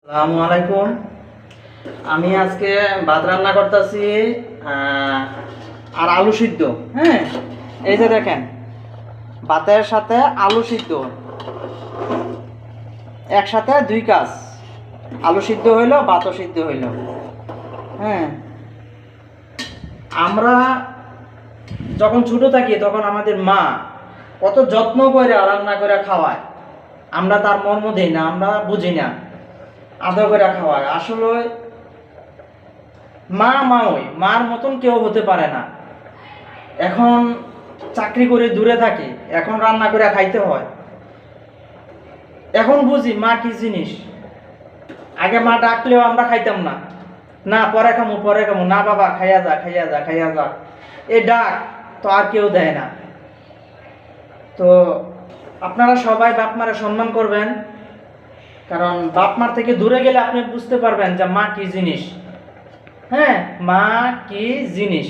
আসসালামু আলাইকুম। আমি আজকে ভাত রান্না করতেছি আর আলু সিদ্ধ। হ্যাঁ, এই যে দেখেন, ভাতের সাথে আলু সিদ্ধ একসাথে দুই কাজ, আলু সিদ্ধ হইলো, ভাতও সিদ্ধ হইলো। হ্যাঁ, আমরা যখন ছোট থাকি তখন আমাদের মা কত যত্ন করে রান্না করে খাওয়ায়, আমরা তার মর্ম দিই না, আমরা বুঝি না, আদর করে খাওয়ায়। আসলে ওই মার মতন কেউ হতে পারে না। এখন চাকরি করে দূরে থাকি, এখন রান্না করে খাইতে হয়, এখন বুঝি মা কি জিনিস। আগে মা ডাকলেও আমরা খাইতাম না, না পরে খামু পরে খামু, না বাবা খাইয়া যা খাইয়া যা খাইয়া যা, এই ডাক তো আর কেউ দেয় না। তো আপনারা সবাই বাপ মারে সম্মান করবেন, কারণ বাপ মার থেকে দূরে গেলে আপনি বুঝতে পারবেন যে মা কি জিনিস। হ্যাঁ, মা কি জিনিস।